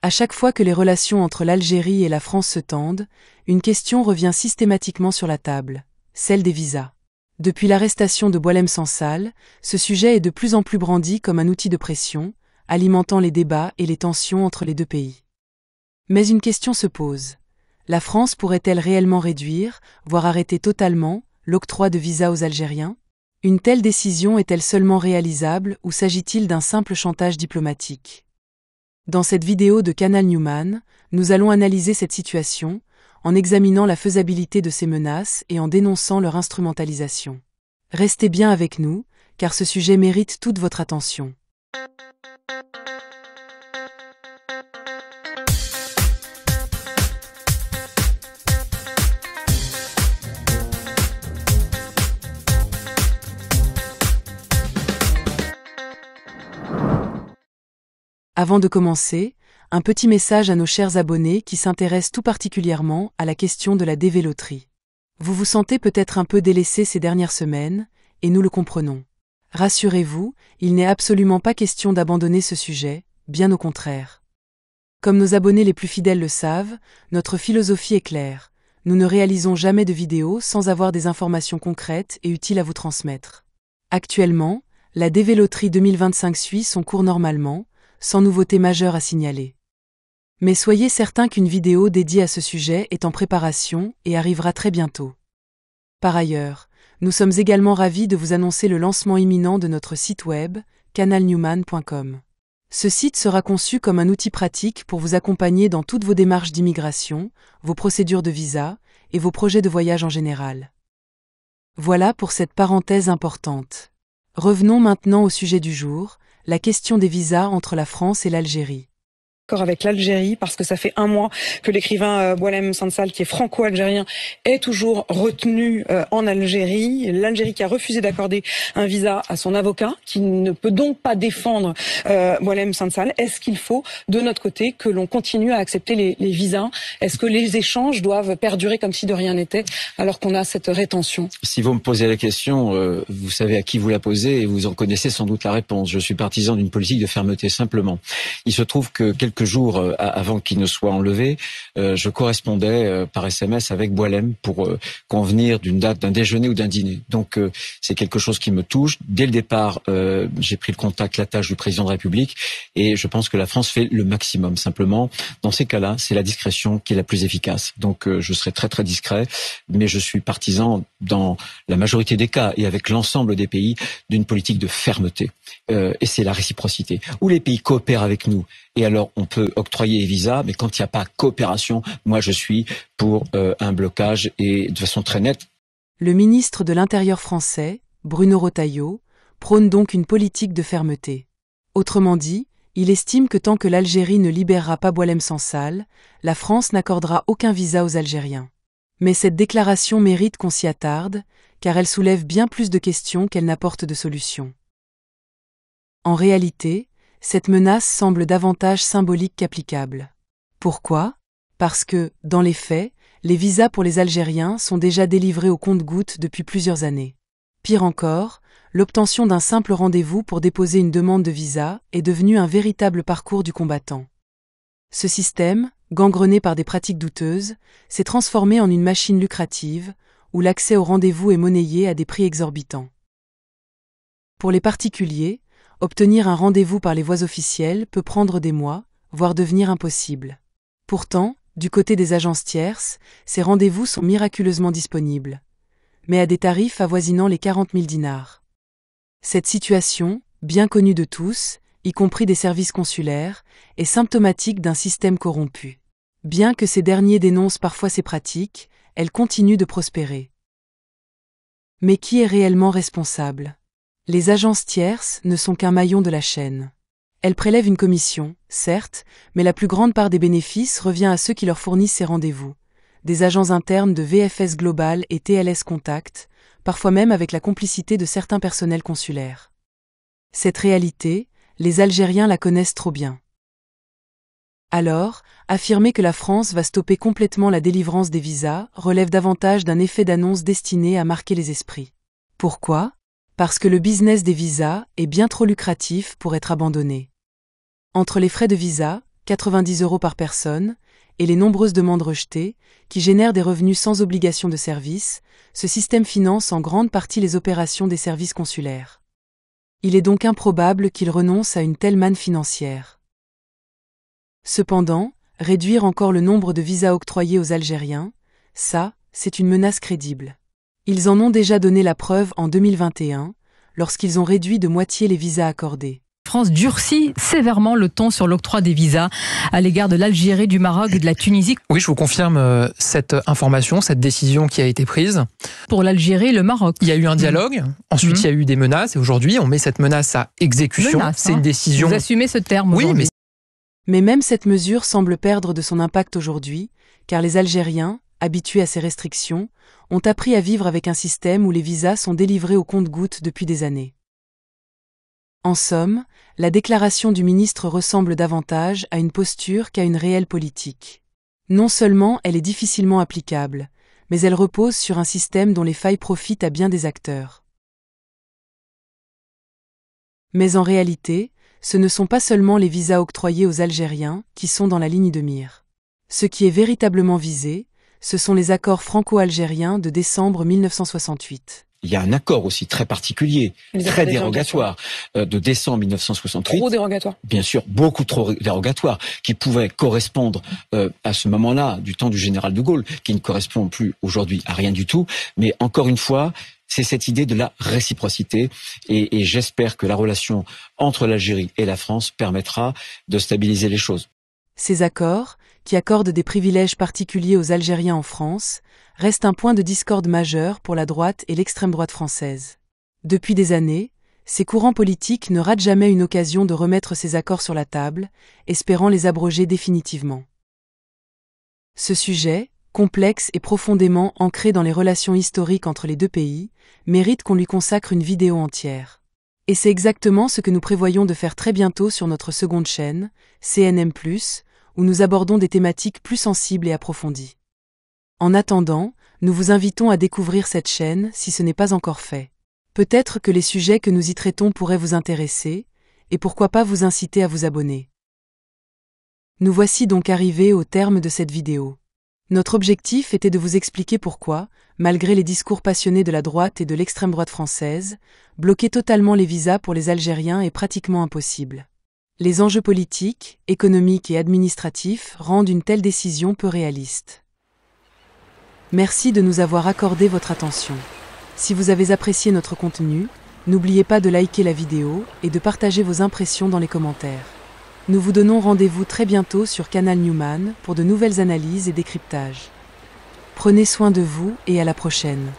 À chaque fois que les relations entre l'Algérie et la France se tendent, une question revient systématiquement sur la table, celle des visas. Depuis l'arrestation de Boualem Sansal, ce sujet est de plus en plus brandi comme un outil de pression, alimentant les débats et les tensions entre les deux pays. Mais une question se pose. La France pourrait-elle réellement réduire, voire arrêter totalement, l'octroi de visas aux Algériens? Une telle décision est-elle seulement réalisable ou s'agit-il d'un simple chantage diplomatique? Dans cette vidéo de Canal Newman, nous allons analyser cette situation, en examinant la faisabilité de ces menaces et en dénonçant leur instrumentalisation. Restez bien avec nous, car ce sujet mérite toute votre attention. Avant de commencer, un petit message à nos chers abonnés qui s'intéressent tout particulièrement à la question de la dévéloterie. Vous vous sentez peut-être un peu délaissé ces dernières semaines, et nous le comprenons. Rassurez-vous, il n'est absolument pas question d'abandonner ce sujet, bien au contraire. Comme nos abonnés les plus fidèles le savent, notre philosophie est claire. Nous ne réalisons jamais de vidéos sans avoir des informations concrètes et utiles à vous transmettre. Actuellement, la dévéloterie 2025 suit son cours normalement, sans nouveauté majeure à signaler. Mais soyez certains qu'une vidéo dédiée à ce sujet est en préparation et arrivera très bientôt. Par ailleurs, nous sommes également ravis de vous annoncer le lancement imminent de notre site web, canalnewman.com. Ce site sera conçu comme un outil pratique pour vous accompagner dans toutes vos démarches d'immigration, vos procédures de visa et vos projets de voyage en général. Voilà pour cette parenthèse importante. Revenons maintenant au sujet du jour, la question des visas entre la France et l'Algérie. Avec l'Algérie, parce que ça fait un mois que l'écrivain Boualem Sansal, qui est franco-algérien, est toujours retenu en Algérie. L'Algérie qui a refusé d'accorder un visa à son avocat, qui ne peut donc pas défendre Boualem Sansal. Est-ce qu'il faut, de notre côté, que l'on continue à accepter les visas? Est-ce que les échanges doivent perdurer comme si de rien n'était, alors qu'on a cette rétention? Si vous me posez la question, vous savez à qui vous la posez et vous en connaissez sans doute la réponse. Je suis partisan d'une politique de fermeté, simplement. Il se trouve que quelques jours avant qu'il ne soit enlevé, je correspondais par SMS avec Boualem pour convenir d'une date d'un déjeuner ou d'un dîner. Donc c'est quelque chose qui me touche. Dès le départ, j'ai pris le contact, la tâche du président de la République, et je pense que la France fait le maximum. Simplement, dans ces cas-là, c'est la discrétion qui est la plus efficace. Donc je serai très très discret, mais je suis partisan dans la majorité des cas et avec l'ensemble des pays d'une politique de fermeté. Et c'est la réciprocité. Où les pays coopèrent avec nous, et alors on peut octroyer les visas, mais quand il n'y a pas coopération, moi je suis pour un blocage, et de façon très nette. Le ministre de l'Intérieur français, Bruno Retailleau, prône donc une politique de fermeté. Autrement dit, il estime que tant que l'Algérie ne libérera pas Boualem Sansal, la France n'accordera aucun visa aux Algériens. Mais cette déclaration mérite qu'on s'y attarde, car elle soulève bien plus de questions qu'elle n'apporte de solutions. En réalité, cette menace semble davantage symbolique qu'applicable. Pourquoi? Parce que, dans les faits, les visas pour les Algériens sont déjà délivrés au compte-gouttes depuis plusieurs années. Pire encore, l'obtention d'un simple rendez-vous pour déposer une demande de visa est devenue un véritable parcours du combattant. Ce système, gangrené par des pratiques douteuses, s'est transformé en une machine lucrative, où l'accès au rendez-vous est monnayé à des prix exorbitants. Pour les particuliers, obtenir un rendez-vous par les voies officielles peut prendre des mois, voire devenir impossible. Pourtant, du côté des agences tierces, ces rendez-vous sont miraculeusement disponibles, mais à des tarifs avoisinant les 40 000 dinars. Cette situation, bien connue de tous, y compris des services consulaires, est symptomatique d'un système corrompu. Bien que ces derniers dénoncent parfois ces pratiques, elles continuent de prospérer. Mais qui est réellement responsable? Les agences tierces ne sont qu'un maillon de la chaîne. Elles prélèvent une commission, certes, mais la plus grande part des bénéfices revient à ceux qui leur fournissent ces rendez-vous, des agents internes de VFS Global et TLS Contact, parfois même avec la complicité de certains personnels consulaires. Cette réalité, les Algériens la connaissent trop bien. Alors, affirmer que la France va stopper complètement la délivrance des visas relève davantage d'un effet d'annonce destiné à marquer les esprits. Pourquoi? Parce que le business des visas est bien trop lucratif pour être abandonné. Entre les frais de visa, 90 € par personne, et les nombreuses demandes rejetées, qui génèrent des revenus sans obligation de service, ce système finance en grande partie les opérations des services consulaires. Il est donc improbable qu'il renonce à une telle manne financière. Cependant, réduire encore le nombre de visas octroyés aux Algériens, ça, c'est une menace crédible. Ils en ont déjà donné la preuve en 2021, lorsqu'ils ont réduit de moitié les visas accordés. France durcit sévèrement le ton sur l'octroi des visas à l'égard de l'Algérie, du Maroc et de la Tunisie. Oui, je vous confirme cette information, cette décision qui a été prise. Pour l'Algérie et le Maroc. Il y a eu un dialogue, ensuite il y a eu des menaces, et aujourd'hui on met cette menace à exécution. C'est une décision... Vous assumez ce terme aujourd'hui. Mais même cette mesure semble perdre de son impact aujourd'hui, car les Algériens, habitués à ces restrictions, ont appris à vivre avec un système où les visas sont délivrés au compte-gouttes depuis des années. En somme, la déclaration du ministre ressemble davantage à une posture qu'à une réelle politique. Non seulement elle est difficilement applicable, mais elle repose sur un système dont les failles profitent à bien des acteurs. Mais en réalité, ce ne sont pas seulement les visas octroyés aux Algériens qui sont dans la ligne de mire. Ce qui est véritablement visé, ce sont les accords franco-algériens de décembre 1968. Il y a un accord aussi très particulier, très dérogatoire, de décembre 1968. Trop dérogatoire. Bien sûr, beaucoup trop dérogatoire, qui pouvait correspondre à ce moment-là, du temps du général de Gaulle, qui ne correspond plus aujourd'hui à rien du tout. Mais encore une fois, c'est cette idée de la réciprocité. Et j'espère que la relation entre l'Algérie et la France permettra de stabiliser les choses. Ces accords, qui accordent des privilèges particuliers aux Algériens en France, restent un point de discorde majeur pour la droite et l'extrême droite française. Depuis des années, ces courants politiques ne ratent jamais une occasion de remettre ces accords sur la table, espérant les abroger définitivement. Ce sujet, complexe et profondément ancré dans les relations historiques entre les deux pays, mérite qu'on lui consacre une vidéo entière. Et c'est exactement ce que nous prévoyons de faire très bientôt sur notre seconde chaîne, CNM+, où nous abordons des thématiques plus sensibles et approfondies. En attendant, nous vous invitons à découvrir cette chaîne si ce n'est pas encore fait. Peut-être que les sujets que nous y traitons pourraient vous intéresser, et pourquoi pas vous inciter à vous abonner. Nous voici donc arrivés au terme de cette vidéo. Notre objectif était de vous expliquer pourquoi, malgré les discours passionnés de la droite et de l'extrême droite française, bloquer totalement les visas pour les Algériens est pratiquement impossible. Les enjeux politiques, économiques et administratifs rendent une telle décision peu réaliste. Merci de nous avoir accordé votre attention. Si vous avez apprécié notre contenu, n'oubliez pas de liker la vidéo et de partager vos impressions dans les commentaires. Nous vous donnons rendez-vous très bientôt sur Canal Newman pour de nouvelles analyses et décryptages. Prenez soin de vous et à la prochaine.